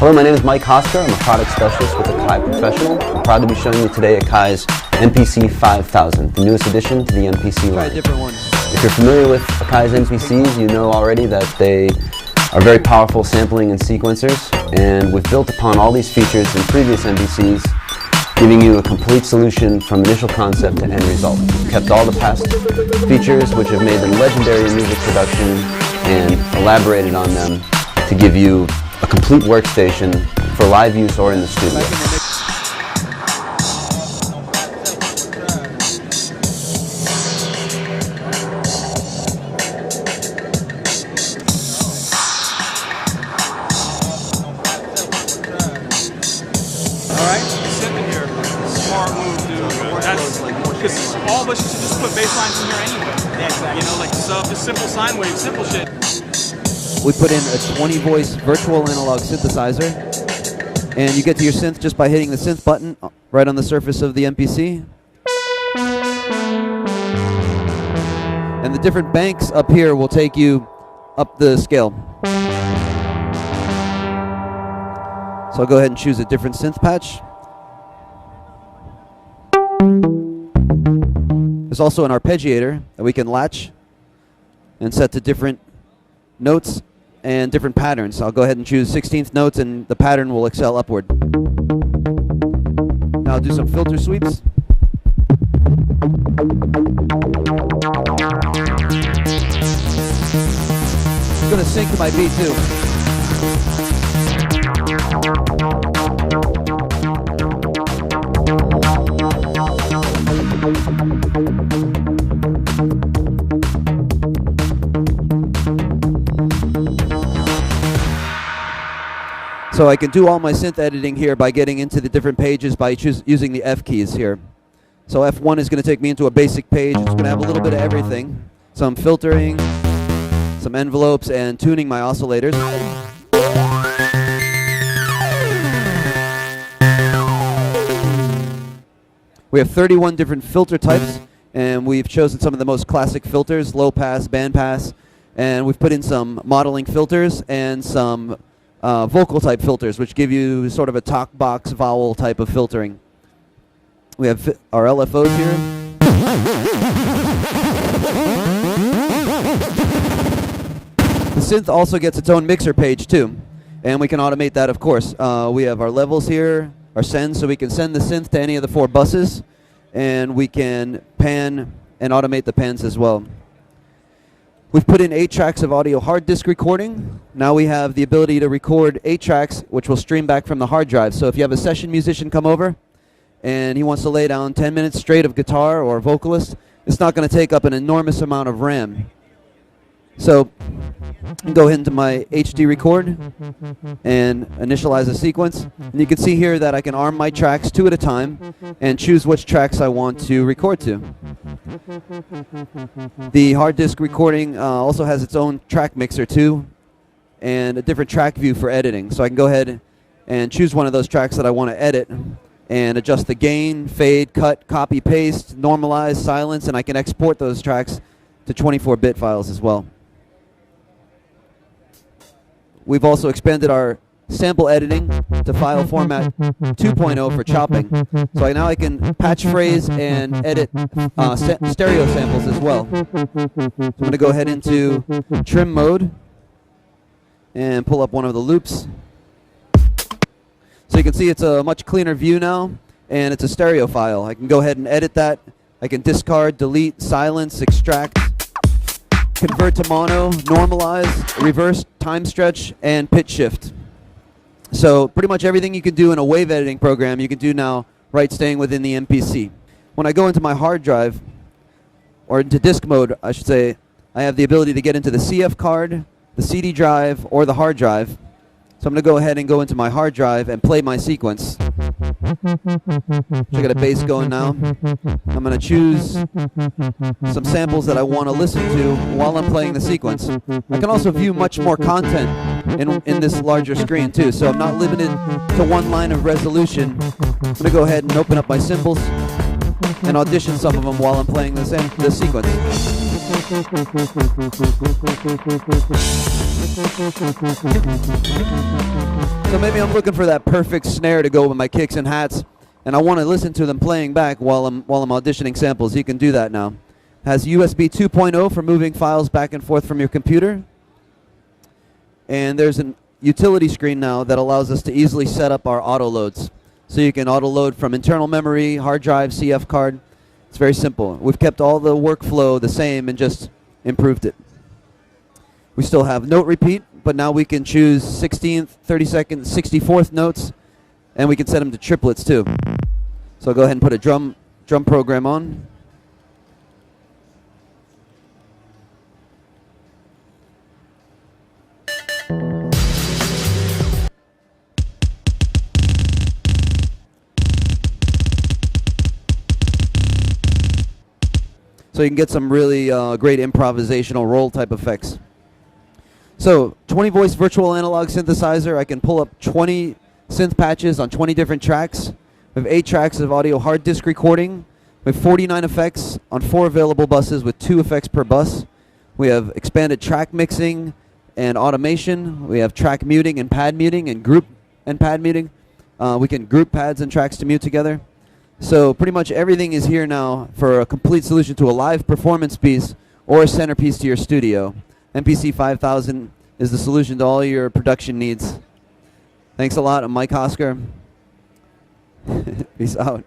Hello, my name is Mike Hosker. I'm a product specialist with Akai Professional. I'm proud to be showing you today Akai's MPC5000, the newest addition to the MPC line. If you're familiar with Akai's MPCs, you know already that they are very powerful sampling and sequencers, and we've built upon all these features in previous MPCs, giving you a complete solution from initial concept to end result. We've kept all the past features which have made them legendary in music production and elaborated on them to give you a complete workstation for live use or in the studio. Smart move, dude. That's because all of us should just put bass lines in here anyway. Yeah, exactly. You know, like sub, just simple sine wave, simple shit. We put in a 20-voice virtual analog synthesizer, and you get to your synth just by hitting the synth button right on the surface of the MPC. And the different banks up here will take you up the scale. So I'll go ahead and choose a different synth patch. There's also an arpeggiator that we can latch and set to different notes and different patterns. I'll go ahead and choose 16th notes, and the pattern will excel upward. Now I'll do some filter sweeps. It's going to sync to my beat too. So I can do all my synth editing here by getting into the different pages by using the F keys here. So F1 is going to take me into a basic page. It's going to have a little bit of everything. Some filtering, some envelopes, and tuning my oscillators. We have 31 different filter types, and we've chosen some of the most classic filters, low pass, band pass, and we've put in some modeling filters and some vocal type filters, which give you sort of a talk box vowel type of filtering. We have our LFOs here. The synth also gets its own mixer page too, and we can automate that, of course. We have our levels here, our sends, so we can send the synth to any of the 4 buses, and we can pan and automate the pans as well. We've put in 8 tracks of audio hard disk recording. Now we have the ability to record 8 tracks, which will stream back from the hard drive. So if you have a session musician come over and he wants to lay down 10 minutes straight of guitar or vocalist, it's not going to take up an enormous amount of RAM. So go ahead into my HD record and initialize a sequence. And you can see here that I can arm my tracks 2 at a time and choose which tracks I want to record to. The hard disk recording also has its own track mixer too, and a different track view for editing. So I can go ahead and choose one of those tracks that I want to edit and adjust the gain, fade, cut, copy, paste, normalize, silence, and I can export those tracks to 24-bit files as well. We've also expanded our sample editing to file format 2.0 for chopping. So now I can patch phrase and edit stereo samples as well. So I'm going to go ahead into trim mode and pull up one of the loops. So you can see it's a much cleaner view now, and it's a stereo file. I can go ahead and edit that. I can discard, delete, silence, extract, convert to mono, normalize, reverse, time stretch, and pitch shift. So pretty much everything you can do in a wave editing program, you can do now right staying within the MPC. When I go into my hard drive, or into disk mode, I should say, I have the ability to get into the CF card, the CD drive, or the hard drive. So I'm going to go ahead and go into my hard drive and play my sequence. So I got a bass going now. I'm going to choose some samples that I want to listen to while I'm playing the sequence. I can also view much more content in this larger screen too, so I'm not limited to one line of resolution. I'm going to go ahead and open up my cymbals and audition some of them while I'm playing the sequence. So maybe I'm looking for that perfect snare to go with my kicks and hats, and I want to listen to them playing back while I'm auditioning samples. You can do that now. Has USB 2.0 for moving files back and forth from your computer. And there's an utility screen now that allows us to easily set up our auto loads. So you can auto load from internal memory, hard drive, CF card. It's very simple. We've kept all the workflow the same and just improved it. We still have note repeat, but now we can choose 16th, 32nd, 64th notes, and we can set them to triplets too. So I'll go ahead and put a drum program on. So you can get some really great improvisational roll type effects. So 20 voice virtual analog synthesizer. I can pull up 20 synth patches on 20 different tracks. We have 8 tracks of audio hard disk recording. We have 49 effects on 4 available buses with 2 effects per bus. We have expanded track mixing and automation. We have track muting and pad muting and group and pad muting. We can group pads and tracks to mute together. So pretty much everything is here now for a complete solution to a live performance piece or a centerpiece to your studio. MPC5000 is the solution to all your production needs. Thanks a lot. I'm Mike Hosker. Peace out.